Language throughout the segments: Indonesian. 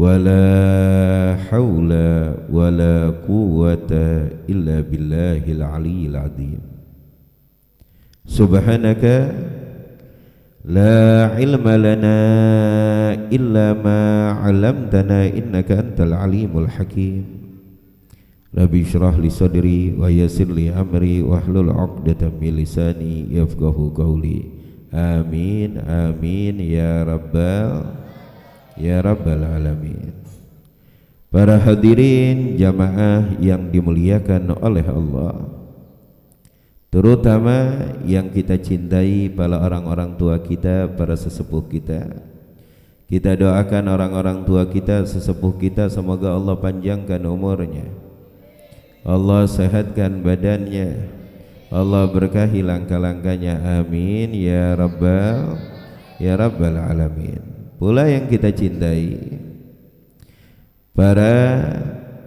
ولا حول ولا قوة إلا بالله العلي العظيم سبحانك لا علم لنا إلا ما علمتنا إنك أنت العليم الحكيم ربي اشرح لي صدري ويسر لي أمري واحلل عقدة من لساني يفقهوا قولي آمين آمين يا Rabbal Alamin. Para hadirin jamaah yang dimuliakan oleh Allah, terutama yang kita cintai para orang-orang tua kita, para sesepuh kita. Kita doakan orang-orang tua kita, sesepuh kita, semoga Allah panjangkan umurnya, Allah sehatkan badannya, Allah berkahi langkah-langkahnya, amin ya Rabbal Alamin. Pula yang kita cintai para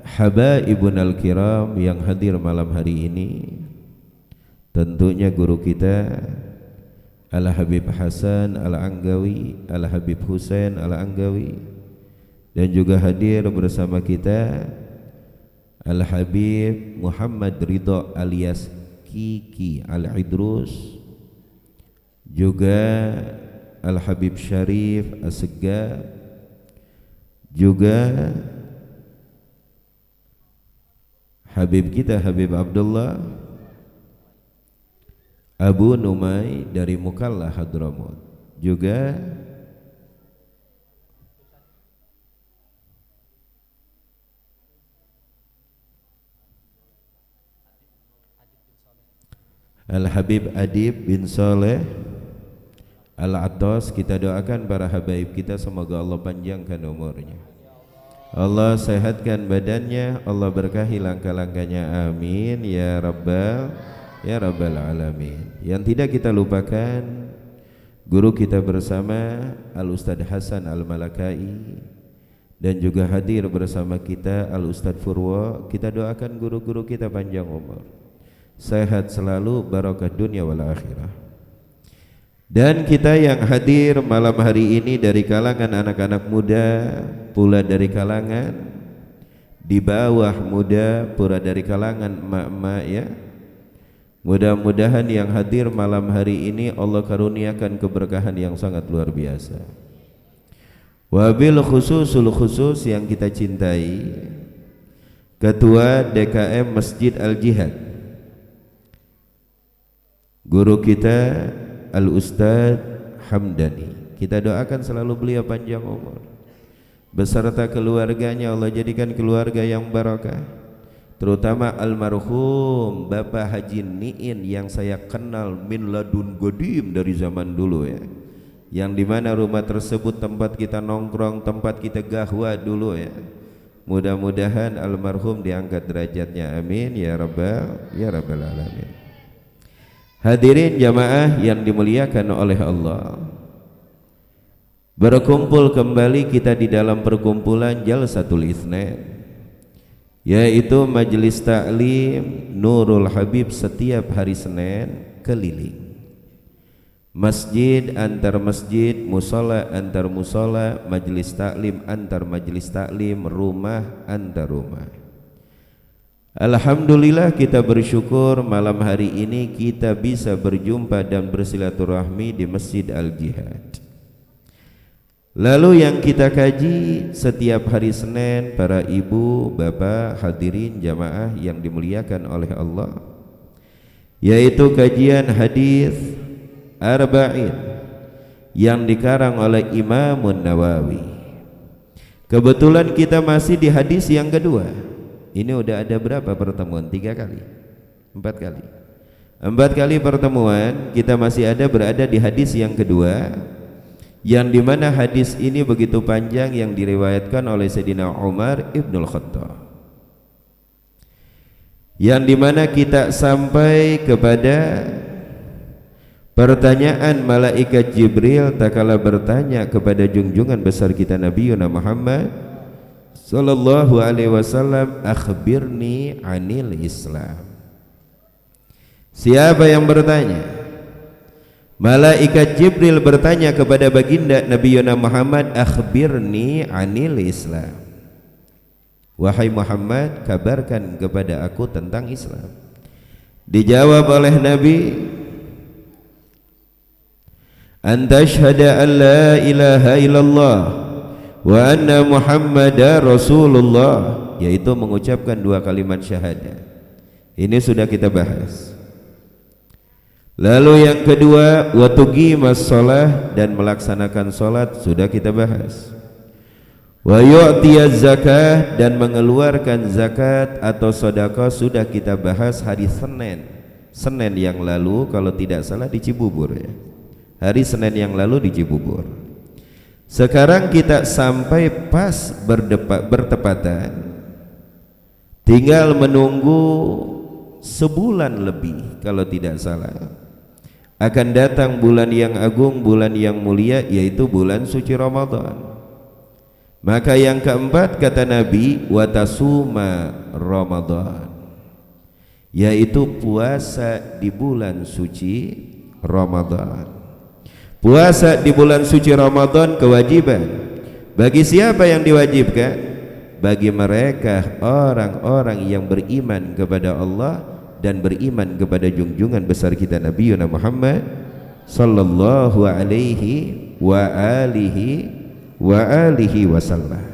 habaibun al-kiram yang hadir malam hari ini, tentunya guru kita Al-Habib Hasan Al-Anggawi, Al-Habib Husain Al-Anggawi, dan juga hadir bersama kita Al-Habib Muhammad Ridho alias Kiki Al-Idrus, juga Al-Habib Syarif As-Segaf, juga Habib kita Habib Abdullah Abu Numay dari Mukalla Hadramut, juga Al-Habib Adib bin Saleh Al-Attas. Kita doakan para habaib kita, semoga Allah panjangkan umurnya, Allah sehatkan badannya, Allah berkahi langkah-langkahnya, amin ya Rabbal Alamin. Yang tidak kita lupakan guru kita bersama Al-Ustadz Hasan Al-Malakai, dan juga hadir bersama kita Al-Ustadz Furwo. Kita doakan guru-guru kita panjang umur, sehat selalu, barakah dunia wal akhirah. Dan kita yang hadir malam hari ini dari kalangan anak-anak muda, pula dari kalangan di bawah muda, pula dari kalangan emak-emak ya. Mudah-mudahan yang hadir malam hari ini Allah karuniakan keberkahan yang sangat luar biasa. Wabil khususul khusus yang kita cintai Ketua DKM Masjid Al-Jihad, guru kita Al-Ustadz Hamdani. Kita doakan selalu beliau panjang umur beserta keluarganya, Allah jadikan keluarga yang barakah, terutama almarhum Bapak Haji Niin yang saya kenal min ladun godim dari zaman dulu ya, yang dimana rumah tersebut tempat kita nongkrong, tempat kita gahwa dulu ya. Mudah-mudahan almarhum diangkat derajatnya, amin ya Rabbal Alamin. Hadirin jamaah yang dimuliakan oleh Allah, berkumpul kembali kita di dalam perkumpulan Jalsatul Itsnain, yaitu majelis taklim Nurul Habib setiap hari Senin keliling masjid antar masjid, musola antar musola, majelis taklim antar majelis taklim, rumah antar rumah. Alhamdulillah kita bersyukur malam hari ini kita bisa berjumpa dan bersilaturahmi di Masjid Al-Jihad. Lalu yang kita kaji setiap hari Senin, para ibu, bapak, hadirin jamaah yang dimuliakan oleh Allah, yaitu kajian hadis Arba'in yang dikarang oleh Imam Nawawi. Kebetulan kita masih di hadis yang kedua. Ini udah ada berapa pertemuan? 3 kali? 4 kali? 4 kali pertemuan kita masih berada di hadis yang kedua, yang dimana hadis ini begitu panjang, yang diriwayatkan oleh Sayyidina Umar Ibnul Khattab, yang dimana kita sampai kepada pertanyaan malaikat Jibril takala bertanya kepada junjungan besar kita Nabi Muhammad sallallahu alaihi wasallam, akhbirni anil Islam. Siapa yang bertanya? Malaikat Jibril bertanya kepada baginda Nabi Muhammad, akhbirni anil Islam. Wahai Muhammad, kabarkan kepada aku tentang Islam. Dijawab oleh Nabi, anta syhada an la ilaha illallah wa anna Muhammadar Rasulullah, yaitu mengucapkan 2 kalimat syahadat. Ini sudah kita bahas. Lalu yang kedua, wa tuqimas shalah, dan melaksanakan salat, sudah kita bahas. Wa yu'tiyaz zakah, dan mengeluarkan zakat atau sedekah, sudah kita bahas hari Senin yang lalu, kalau tidak salah di Cibubur ya. Hari Senin yang lalu di Cibubur. Sekarang kita sampai pas bertepatan, tinggal menunggu sebulan lebih kalau tidak salah akan datang bulan yang agung, bulan yang mulia, yaitu bulan suci Ramadan. Maka yang keempat kata Nabi, watasuma Ramadan, yaitu puasa di bulan suci Ramadan. Puasa di bulan suci Ramadan kewajiban. Bagi siapa yang diwajibkan? Bagi mereka orang-orang yang beriman kepada Allah dan beriman kepada junjungan besar kita Nabi Muhammad sallallahu alaihi wa alihi wasallam.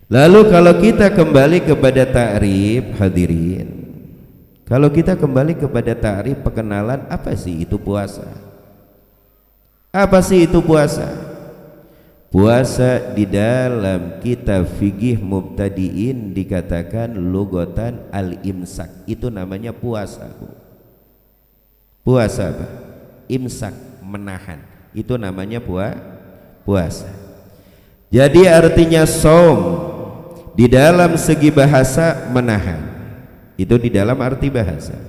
Lalu kalau kita kembali kepada ta'rif, hadirin, kalau kita kembali kepada ta'rif perkenalan, apa sih itu puasa? Apa sih itu puasa? Puasa di dalam kitab fikih mubtadiin dikatakan lugatan al-imsak, itu namanya puasa. Puasa apa? Imsak, menahan, itu namanya puasa. Jadi artinya saum di dalam segi bahasa menahan, itu di dalam arti bahasa.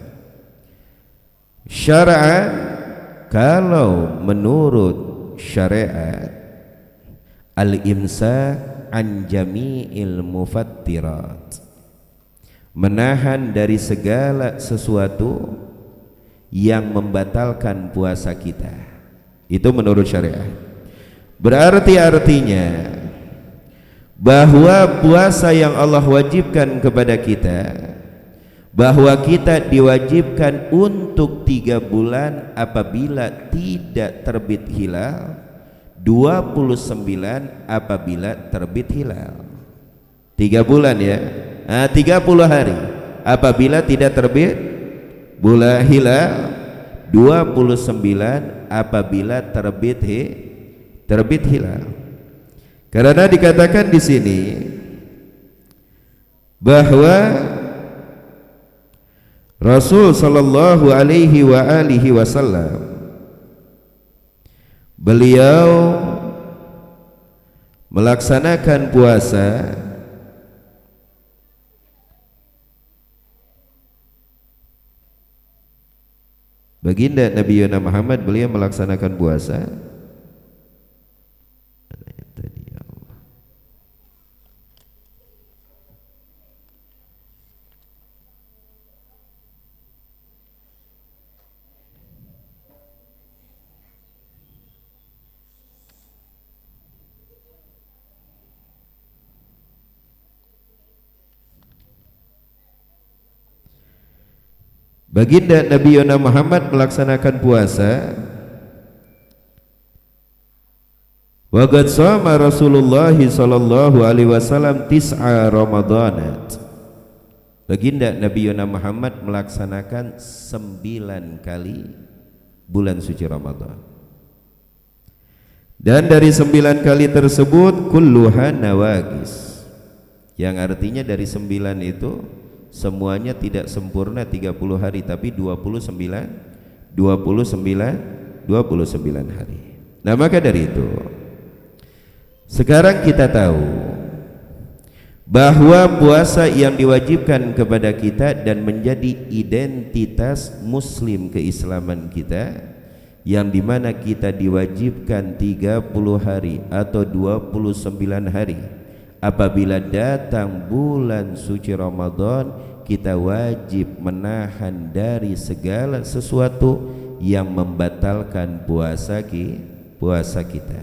Syara'an, kalau menurut syariat, al-imsak an jami'il mufattirat, menahan dari segala sesuatu yang membatalkan puasa kita, itu menurut syariat. Berarti artinya bahwa puasa yang Allah wajibkan kepada kita, bahwa kita diwajibkan untuk 3 bulan apabila tidak terbit hilal, 29 apabila terbit hilal. 3 bulan ya, 30 hari apabila tidak terbit bulan hilal, 29 apabila terbit hilal. Karena dikatakan di sini bahwa Rasul sallallahu alaihi wasallam, beliau melaksanakan puasa baginda Nabi Muhammad, beliau melaksanakan puasa baginda Nabi Muhammad melaksanakan puasa. Wa qad shama Rasulullah sallallahu alaihi wasallam 9 Ramadanat. Baginda Nabi Muhammad melaksanakan 9 kali bulan suci Ramadan. Dan dari 9 kali tersebut kulluhan nawaqis, yang artinya dari 9 itu semuanya tidak sempurna 30 hari, tapi 29 hari. Nah, maka dari itu sekarang kita tahu bahwa puasa yang diwajibkan kepada kita dan menjadi identitas muslim keislaman kita, yang dimana kita diwajibkan 30 hari atau 29 hari apabila datang bulan suci Ramadan, kita wajib menahan dari segala sesuatu yang membatalkan puasa kita.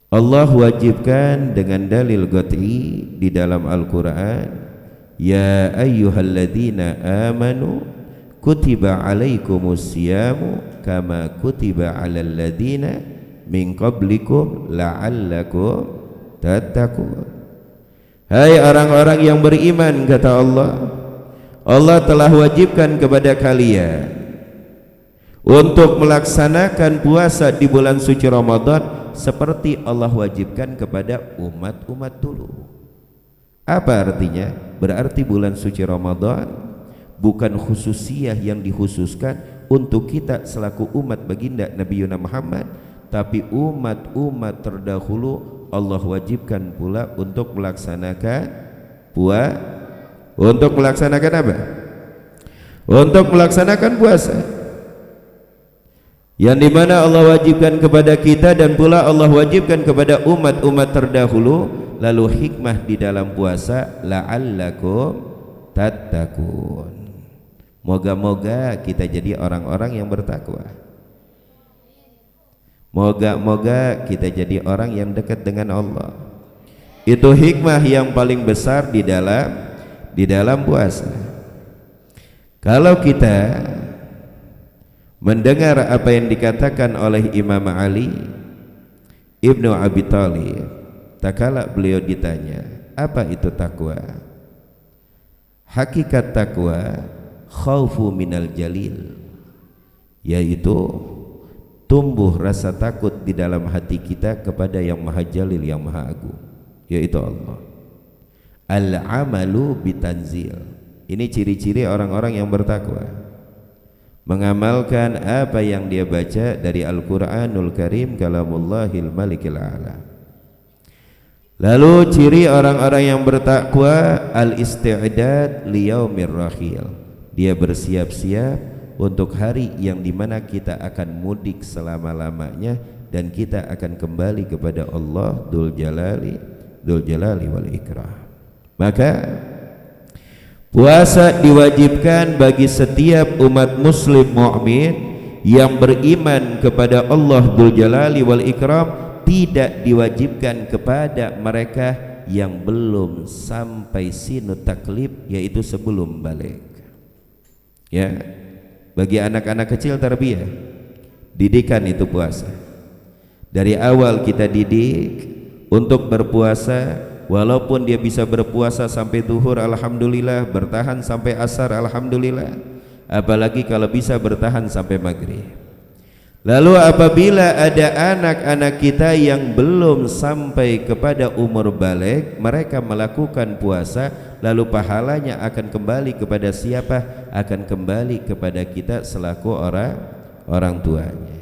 Allah wajibkan dengan dalil qat'i di dalam Al-Qur'an, ya ayyuhalladzina amanu kutiba alaikumus siyamu kama kutiba alal ladzina min qablikum la'allakum tattaqun. Hai orang-orang yang beriman, kata Allah, Allah telah wajibkan kepada kalian untuk melaksanakan puasa di bulan suci Ramadan seperti Allah wajibkan kepada umat-umat dulu. Apa artinya? Berarti bulan suci Ramadan bukan khususiyah yang dikhususkan untuk kita selaku umat baginda Nabi Muhammad, tapi umat-umat terdahulu Allah wajibkan pula untuk melaksanakan untuk melaksanakan apa? Untuk melaksanakan puasa, yang dimana Allah wajibkan kepada kita dan pula Allah wajibkan kepada umat-umat terdahulu. Lalu hikmah di dalam puasa, la'allakum tattaqun, moga-moga kita jadi orang-orang yang bertakwa, moga-moga kita jadi orang yang dekat dengan Allah. Itu hikmah yang paling besar di dalam puasa. Kalau kita mendengar apa yang dikatakan oleh Imam Ali Ibnu Abi Thalib, tak kala beliau ditanya, apa itu takwa? Hakikat takwa khaufu minal jalil, yaitu tumbuh rasa takut di dalam hati kita kepada yang maha jalil, yang maha agung, yaitu Allah. Al-amalu bitanzil, ini ciri-ciri orang-orang yang bertakwa, mengamalkan apa yang dia baca dari Al-Quranul Karim, kalamullahil malikil a'la. Lalu ciri orang-orang yang bertakwa, al-isti'dad liyaumir rahil, dia bersiap-siap untuk hari yang dimana kita akan mudik selama-lamanya dan kita akan kembali kepada Allah Dzul Jalali wal Ikram. Maka puasa diwajibkan bagi setiap umat muslim mukmin yang beriman kepada Allah Dzul Jalali wal Ikram. Tidak diwajibkan kepada mereka yang belum sampai sinut taklif, yaitu sebelum balik. Ya, bagi anak-anak kecil tarbiyah, didikan itu puasa. Dari awal kita didik untuk berpuasa, walaupun dia bisa berpuasa sampai duhur, alhamdulillah, bertahan sampai asar, alhamdulillah, apalagi kalau bisa bertahan sampai maghrib. Lalu apabila ada anak-anak kita yang belum sampai kepada umur balik, mereka melakukan puasa, lalu pahalanya akan kembali kepada siapa? Akan kembali kepada kita selaku orang tuanya.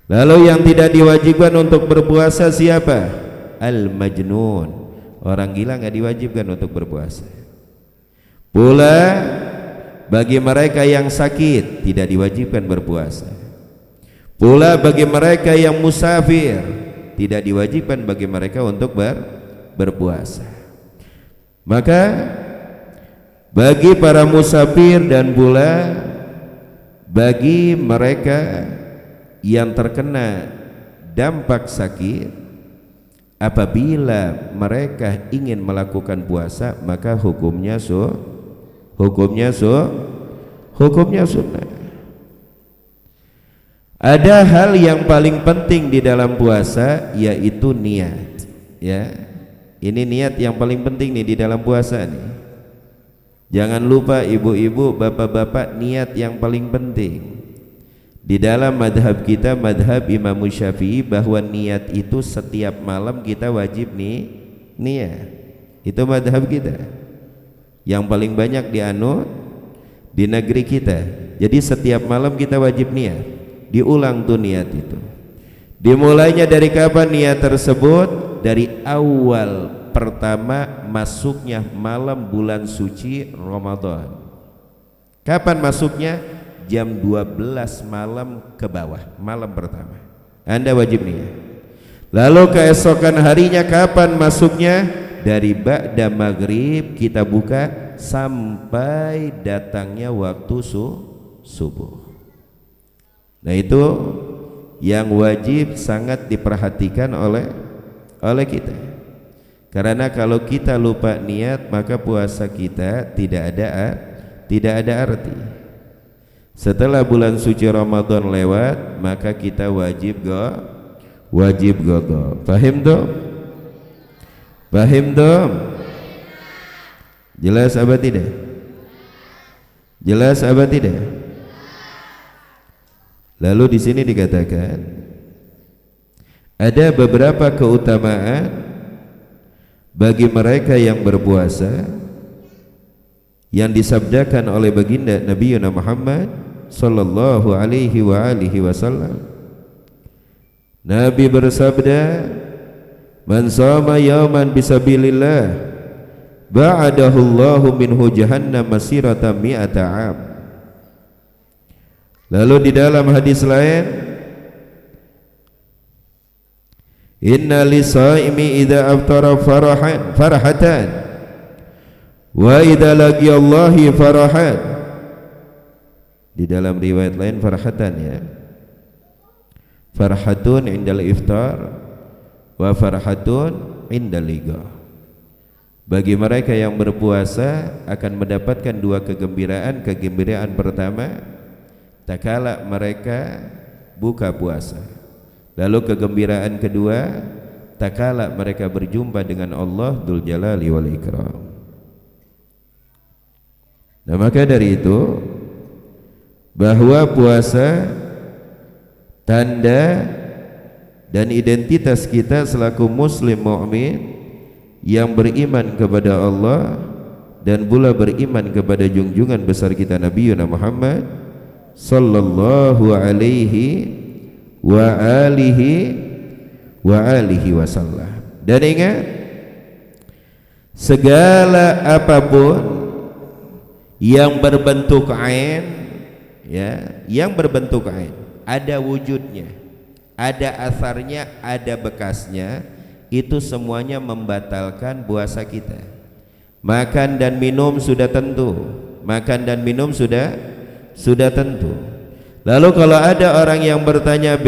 Lalu yang tidak diwajibkan untuk berpuasa siapa? Al-majnun, orang gila nggak diwajibkan untuk berpuasa. Pula bagi mereka yang sakit tidak diwajibkan berpuasa. Pula bagi mereka yang musafir tidak diwajibkan bagi mereka untuk berpuasa. Maka bagi para musafir dan pula bagi mereka yang terkena dampak sakit, apabila mereka ingin melakukan puasa, maka hukumnya sunnah. Ada hal yang paling penting di dalam puasa, yaitu niat. Ya, ini niat yang paling penting nih di dalam puasa nih. Jangan lupa ibu-ibu, bapak-bapak, niat yang paling penting. Di dalam madhab kita, madhab Imam Syafi'i, bahwa niat itu setiap malam kita wajib niat. Itu madhab kita yang paling banyak dianut di negeri kita. Jadi setiap malam kita wajib niat. Diulang tuh niat itu. Dimulainya dari kapan niat tersebut? Dari awal pertama masuknya malam bulan suci Ramadan. Kapan masuknya? Jam 12 malam ke bawah, malam pertama Anda wajib niat. Lalu keesokan harinya kapan masuknya? Dari ba'da maghrib kita buka sampai datangnya waktu subuh. Nah itu yang wajib sangat diperhatikan oleh kita. Karena kalau kita lupa niat maka puasa kita tidak ada arti. Setelah bulan suci Ramadan lewat maka kita wajib qada. Paham tuh? Paham tuh? Jelas apa tidak? Jelas apa tidak? Lalu di sini dikatakan ada beberapa keutamaan bagi mereka yang berpuasa yang disabdakan oleh baginda Nabi Muhammad sallallahu alaihi wasallam. Nabi bersabda, "Man shoma yawman bisabilillah ba'adahu Allahu minhu jahannam masirata mi'ata 'am." Lalu di dalam hadis lain, "Inna lisaimi idza aftara farahatan wa idza laqiyallahi farahat." Di dalam riwayat lain farahatan ya. Farhatun indal iftar wa farhatun indal liqa. Bagi mereka yang berpuasa akan mendapatkan dua kegembiraan. Kegembiraan pertama tatkala mereka buka puasa. Lalu kegembiraan kedua tatkala mereka berjumpa dengan Allah Dzul Jalali wal Ikram. Nah maka dari itu bahwa puasa tanda dan identitas kita selaku muslim mukmin yang beriman kepada Allah dan pula beriman kepada junjungan besar kita Nabi Muhammad sallallahu alaihi wa alihi wasallam. Dan ingat, segala apapun yang berbentuk ain ya, yang berbentuk ain, ada wujudnya, ada asarnya, ada bekasnya, itu semuanya membatalkan puasa kita. Makan dan minum sudah tentu, makan dan minum sudah tentu. Lalu kalau ada orang yang bertanya,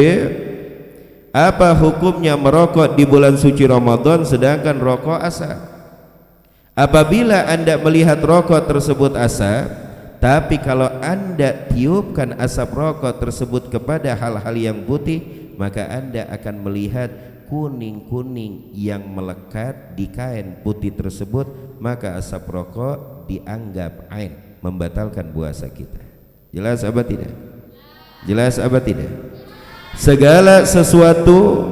apa hukumnya merokok di bulan suci Ramadan sedangkan rokok asap? Apabila Anda melihat rokok tersebut asap, tapi kalau Anda tiupkan asap rokok tersebut kepada hal-hal yang putih, maka Anda akan melihat kuning-kuning yang melekat di kain putih tersebut, maka asap rokok dianggap ain, membatalkan puasa kita. Jelas apa tidak? Jelas apa tidak? Segala sesuatu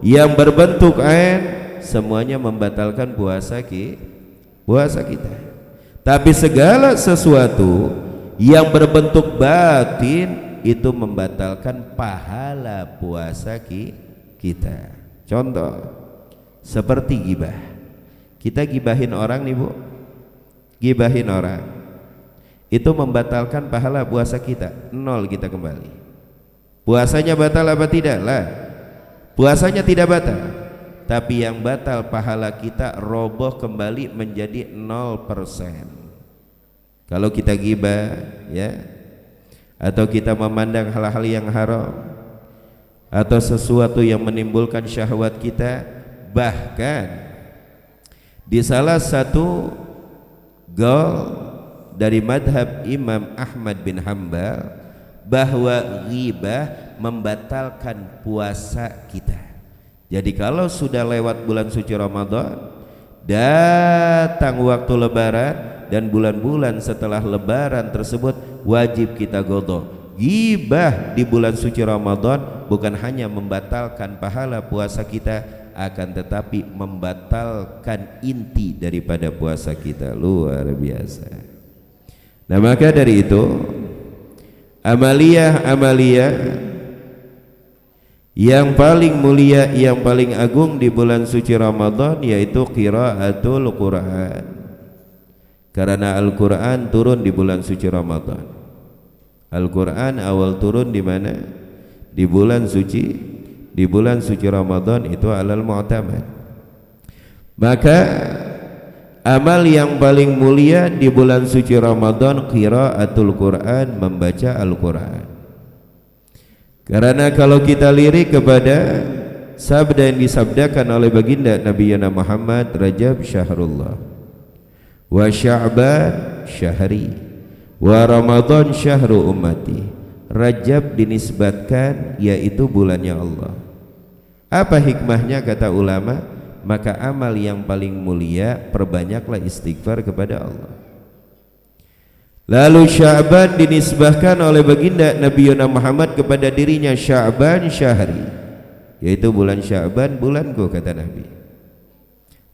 yang berbentuk ain semuanya membatalkan puasa kita. Tapi segala sesuatu yang berbentuk batin itu membatalkan pahala puasa kita. Contoh seperti gibah. Kita gibahin orang nih Bu, gibahin orang itu membatalkan pahala puasa kita, nol kita kembali. Puasanya batal apa tidak? Lah, puasanya tidak batal, tapi yang batal pahala kita roboh kembali menjadi 0%. Kalau kita gibah ya, atau kita memandang hal-hal yang haram atau sesuatu yang menimbulkan syahwat kita, bahkan di salah satu gaul dari madhab Imam Ahmad bin Hanbal bahwa ghibah membatalkan puasa kita. Jadi kalau sudah lewat bulan suci Ramadan, datang waktu lebaran dan bulan-bulan setelah lebaran tersebut wajib kita qadha. Ghibah di bulan suci Ramadan bukan hanya membatalkan pahala puasa kita, akan tetapi membatalkan inti daripada puasa kita. Luar biasa. Nah maka dari itu amaliyah yang paling mulia, yang paling agung di bulan suci Ramadan yaitu qiraatul Quran. Karena Al-Quran turun di bulan suci Ramadan. Al-Quran awal turun di mana? Di bulan suci Ramadan, itu alal mu'tamad. Maka amal yang paling mulia di bulan suci Ramadan qiraatul Quran, membaca Al-Quran. Karena kalau kita lirik kepada sabda yang disabdakan oleh baginda Nabi Muhammad, Rajab syahrullah, wa Sya'ban syahri, wa Ramadan syahru ummati. Rajab dinisbatkan yaitu bulannya Allah. Apa hikmahnya kata ulama? Maka amal yang paling mulia, perbanyaklah istighfar kepada Allah. Lalu Sya'ban dinisbahkan oleh baginda Nabi Muhammad kepada dirinya, Sya'ban syahri, yaitu bulan Sya'ban bulanku kata Nabi.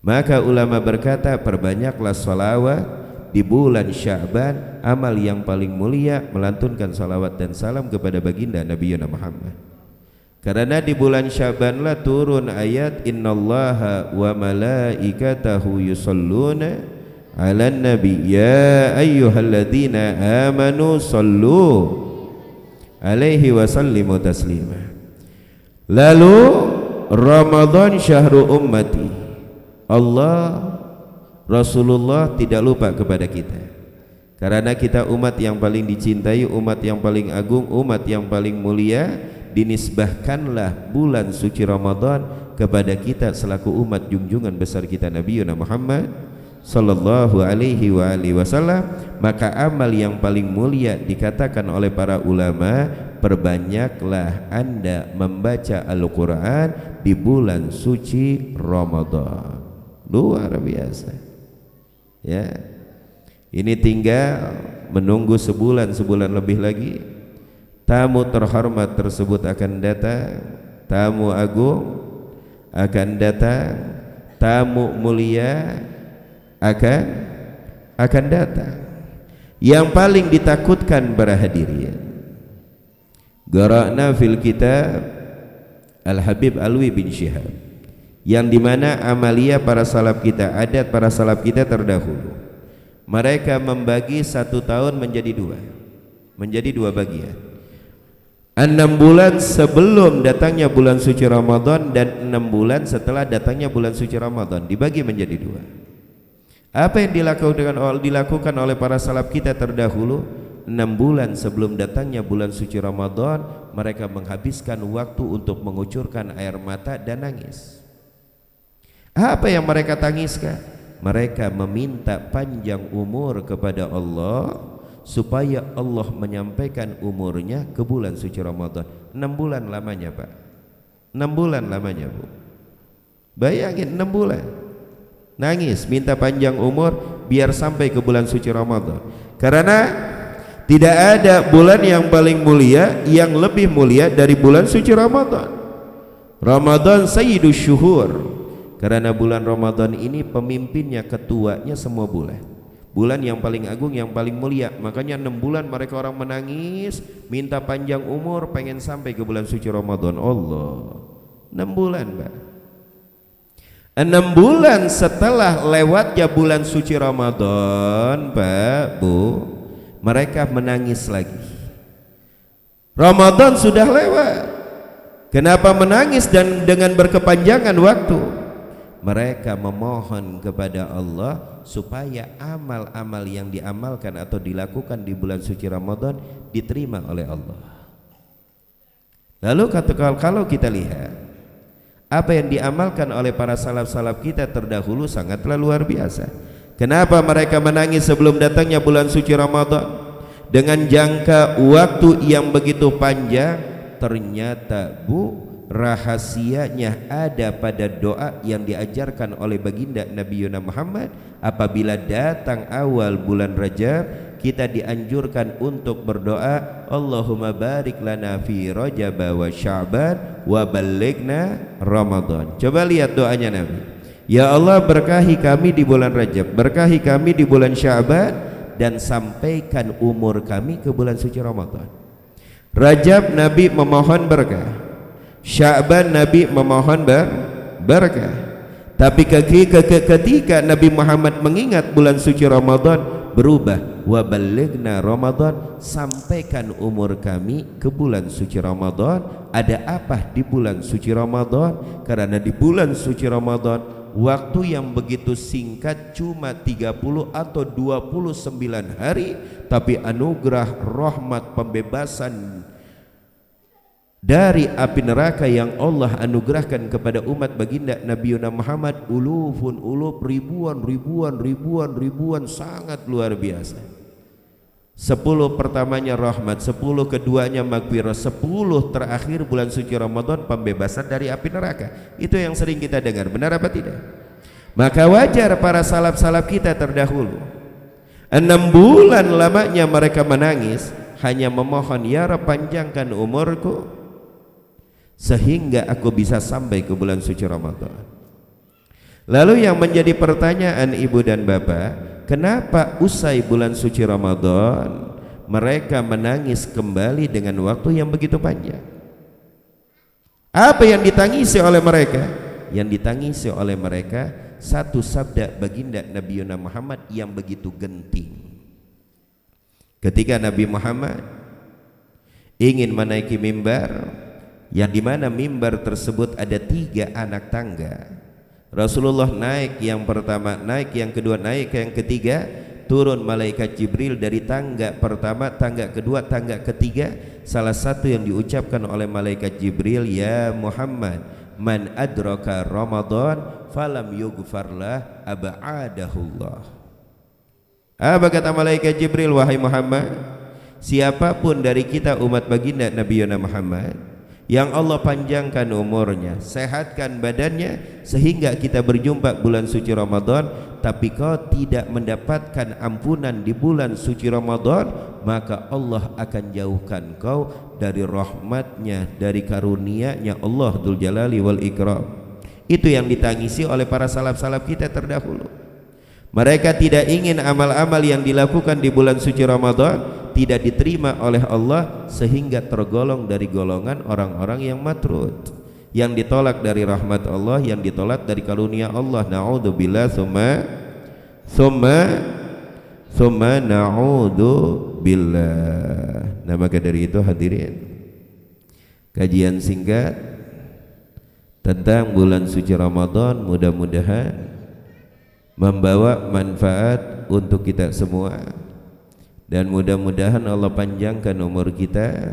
Maka ulama berkata, perbanyaklah salawat di bulan Sya'ban, amal yang paling mulia melantunkan salawat dan salam kepada baginda Nabi Muhammad. Karena di bulan Sya'ban lah turun ayat innallaha wa malaikatahu yusalluna 'alan nabi ya ayyuhalladzina amanu sallu alaihi wa sallimu taslima. Lalu Ramadan syahru ummati, Allah Rasulullah tidak lupa kepada kita. Karena kita umat yang paling dicintai, umat yang paling agung, umat yang paling mulia, dinisbahkanlah bulan suci Ramadan kepada kita selaku umat junjungan besar kita Nabi Muhammad sallallahu alaihi wasallam. Maka amal yang paling mulia dikatakan oleh para ulama, perbanyaklah Anda membaca Al-Quran di bulan suci Ramadan. Luar biasa ya. Ini tinggal menunggu sebulan lebih lagi, tamu terhormat tersebut akan datang, tamu agung akan datang, tamu mulia akan datang. Yang paling ditakutkan para hadirin, qara'na fil kitab Al-Habib Alwi bin Syihab, yang dimana amalia para salaf kita, adat para salaf kita terdahulu, mereka membagi 1 tahun menjadi dua bagian. 6 bulan sebelum datangnya bulan suci Ramadan dan 6 bulan setelah datangnya bulan suci Ramadan dibagi menjadi 2. Apa yang dilakukan oleh para salaf kita terdahulu? 6 bulan sebelum datangnya bulan suci Ramadan, mereka menghabiskan waktu untuk mengucurkan air mata dan nangis. Apa yang mereka tangiskan? Mereka meminta panjang umur kepada Allah supaya Allah menyampaikan umurnya ke bulan suci Ramadan. 6 bulan lamanya Pak, 6 bulan lamanya Bu. Bayangin 6 bulan nangis minta panjang umur biar sampai ke bulan suci Ramadan. Karena tidak ada bulan yang paling mulia, yang lebih mulia dari bulan suci Ramadan. Ramadan sayyidus syuhur. Karena bulan Ramadan ini pemimpinnya, ketuanya semua bulan. Bulan yang paling agung, yang paling mulia. Makanya 6 bulan mereka orang menangis, minta panjang umur, pengen sampai ke bulan suci Ramadan. Allah, 6 bulan Pak. 6 bulan setelah lewatnya bulan suci Ramadan Pak, Bu, mereka menangis lagi. Ramadan sudah lewat, kenapa menangis dan dengan berkepanjangan waktu? Mereka memohon kepada Allah supaya amal-amal yang diamalkan atau dilakukan di bulan suci Ramadan diterima oleh Allah. Lalu kalau kita lihat apa yang diamalkan oleh para salaf-salaf kita terdahulu sangatlah luar biasa. Kenapa mereka menangis sebelum datangnya bulan suci Ramadan? Dengan jangka waktu yang begitu panjang, ternyata Bu, rahasianya ada pada doa yang diajarkan oleh baginda Nabi Muhammad. Apabila datang awal bulan Rajab, kita dianjurkan untuk berdoa, Allahumma barik lana fi Rajab wa Sya'ban wa ballighna Ramadan. Coba lihat doanya Nabi. Ya Allah, berkahi kami di bulan Rajab, berkahi kami di bulan Sya'ban, dan sampaikan umur kami ke bulan suci Ramadan. Rajab Nabi memohon berkah, Sya'ban Nabi memohon berkah. Tapi ketika Nabi Muhammad mengingat bulan suci Ramadan, berubah, wa ballighna Ramadan, sampaikan umur kami ke bulan suci Ramadan. Ada apa di bulan suci Ramadan? Karena di bulan suci Ramadan waktu yang begitu singkat, cuma 30 atau 29 hari, tapi anugerah rahmat pembebasan dari api neraka yang Allah anugerahkan kepada umat baginda Nabi Muhammad ulufun uluf, ribuan sangat luar biasa. 10 pertamanya rahmat, 10 keduanya maghfirah, 10 terakhir bulan suci Ramadan pembebasan dari api neraka. Itu yang sering kita dengar, benar apa tidak? Maka wajar para salaf-salaf kita terdahulu 6 bulan lamanya mereka menangis hanya memohon, ya Rabb panjangkan umurku sehingga aku bisa sampai ke bulan suci Ramadan. Lalu yang menjadi pertanyaan ibu dan bapak, kenapa usai bulan suci Ramadan mereka menangis kembali dengan waktu yang begitu panjang? Apa yang ditangisi oleh mereka? Yang ditangisi oleh mereka satu sabda baginda Nabi Muhammad yang begitu genting. Ketika Nabi Muhammad ingin menaiki mimbar, yang dimana mimbar tersebut ada 3 anak tangga. Rasulullah naik yang pertama, naik yang kedua, naik yang ketiga, turun malaikat Jibril dari tangga pertama, tangga kedua, tangga ketiga. Salah satu yang diucapkan oleh malaikat Jibril, ya Muhammad, man adraka Ramadan falam yughfarlah ab'adahullah. Apa kata malaikat Jibril? Wahai Muhammad, siapapun dari kita umat baginda Nabi Muhammad yang Allah panjangkan umurnya, sehatkan badannya sehingga kita berjumpa bulan suci Ramadan, tapi kau tidak mendapatkan ampunan di bulan suci Ramadan, maka Allah akan jauhkan kau dari rahmatnya, dari karunia-Nya Allah Dzul Jalali wal Ikram. Itu yang ditangisi oleh para salaf-salaf kita terdahulu. Mereka tidak ingin amal-amal yang dilakukan di bulan suci Ramadan tidak diterima oleh Allah sehingga tergolong dari golongan orang-orang yang matrud, yang ditolak dari rahmat Allah, yang ditolak dari karunia Allah. Na'udzubillah summa na'udzubillah. Nah, maka dari itu hadirin, kajian singkat tentang bulan suci Ramadan mudah-mudahan membawa manfaat untuk kita semua, dan mudah-mudahan Allah panjangkan umur kita,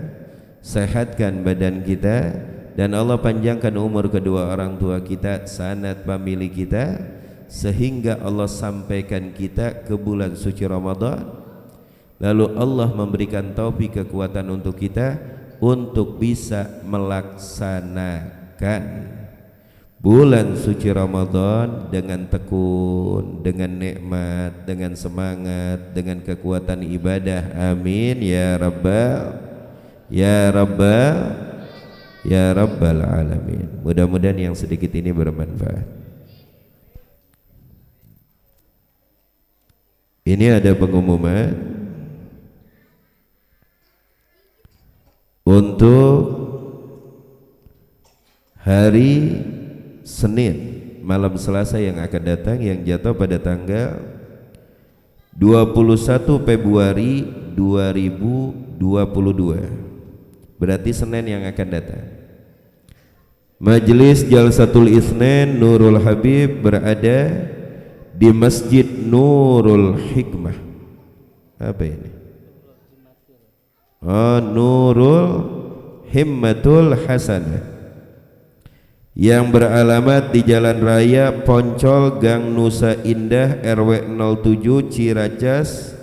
sehatkan badan kita, dan Allah panjangkan umur kedua orang tua kita, sanad famili kita, sehingga Allah sampaikan kita ke bulan suci Ramadan. Lalu Allah memberikan taufik, kekuatan untuk kita untuk bisa melaksanakan bulan suci Ramadan dengan tekun, dengan nikmat, dengan semangat, dengan kekuatan ibadah. Amin ya rabbal alamin. Mudah-mudahan yang sedikit ini bermanfaat. Ini ada pengumuman untuk hari Senin malam Selasa yang akan datang, yang jatuh pada tanggal 21 Februari 2022. Berarti Senin yang akan datang. Majelis Jalsatul Itsnain Nurul Habib berada di Masjid Nurul Hikmah. Apa ini? Oh, Nurul Himmatul Hasanah, yang beralamat di Jalan Raya Poncol, Gang Nusa Indah, RW 07, Ciracas,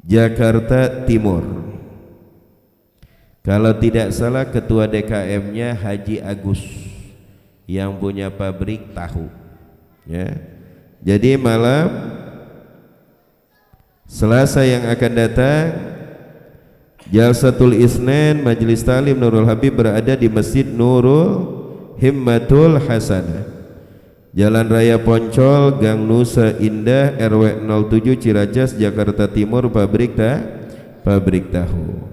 Jakarta Timur. Kalau tidak salah ketua DKM-nya Haji Agus yang punya pabrik tahu, ya. Jadi malam Selasa yang akan datang, Jalsatul Itsnain Majelis Talim Nurul Habib berada di Masjid Nurul Himmatul Hasanah, Jalan Raya Poncol, Gang Nusa Indah, RW 07, Ciracas, Jakarta Timur, pabrik tahu.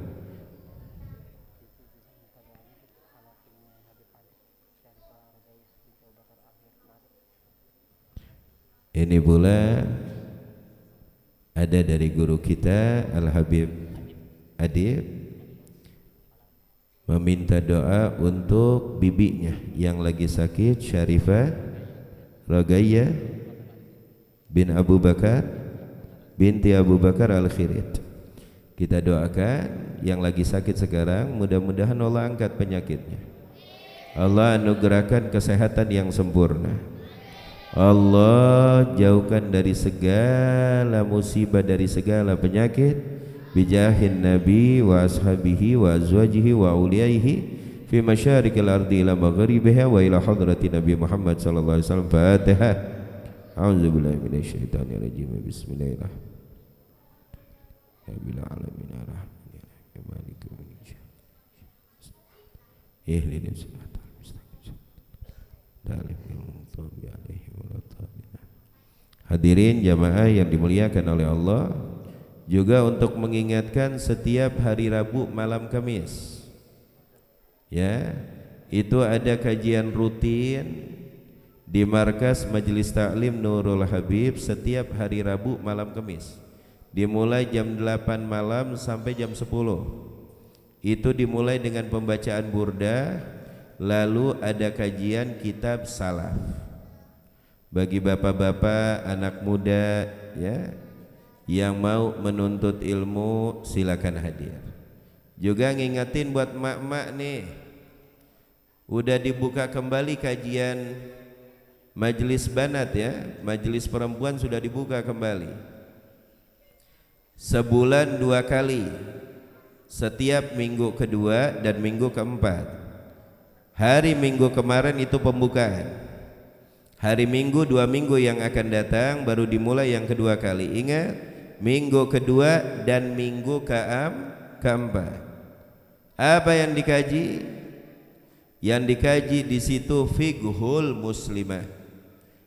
Ini pula ada dari guru kita Al-Habib Adib meminta doa untuk bibinya yang lagi sakit, Syarifah Rogaya bin Abu Bakar binti Abu Bakar Al-Khirit. Kita doakan yang lagi sakit sekarang, mudah-mudahan Allah angkat penyakitnya. Allah anugerahkan kesehatan yang sempurna. Allah jauhkan dari segala musibah, dari segala penyakit, bijahin nabi wa ashabihi wa azwajihi wa awliyaihi fi masyarikil ardi ila maghribiha wa ila hadrati Nabi Muhammad sallallahu alaihi wasallam. Fatihah. A'udzubillahi minasyaitonir rajim. Bismillahirrahmanirrahim. Rabbil alamin arrahmanirrahim maliki yaumiddin. Ihdinas siratal mustaqim. Hadirin jamaah yang dimuliakan oleh Allah, juga untuk mengingatkan setiap hari Rabu malam Kamis, ya, itu ada kajian rutin di Markas Majelis Taklim Nurul Habib setiap hari Rabu malam Kamis, dimulai jam 8 malam sampai jam 10. Itu dimulai dengan pembacaan burda, lalu ada kajian kitab salaf. Bagi bapak-bapak, anak muda, ya, yang mau menuntut ilmu silakan hadir. Juga ngingetin buat mak-mak nih, udah dibuka kembali kajian majelis banat, ya, majelis perempuan sudah dibuka kembali. Sebulan 2 kali, setiap minggu kedua dan minggu keempat. Hari Minggu kemarin itu pembukaan. Hari Minggu 2 minggu yang akan datang baru dimulai yang kedua kali. Ingat, minggu kedua dan minggu keempat. Apa yang dikaji? Yang dikaji di situ fiqhul muslimah,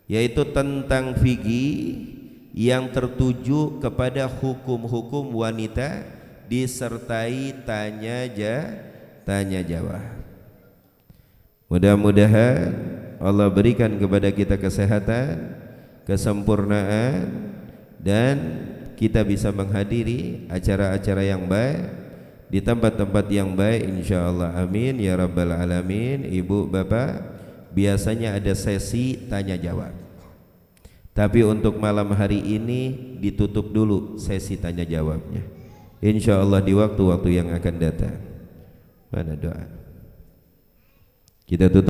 yaitu tentang fikih yang tertuju kepada hukum-hukum wanita disertai tanya jawab. Mudah-mudahan Allah berikan kepada kita kesehatan, kesempurnaan, dan kita bisa menghadiri acara-acara yang baik di tempat-tempat yang baik insyaallah. Amin ya rabbal alamin. Ibu bapak, biasanya ada sesi tanya jawab, tapi untuk malam hari ini ditutup dulu sesi tanya jawabnya, insyaallah di waktu-waktu yang akan datang. Mana doa? Kita tutup.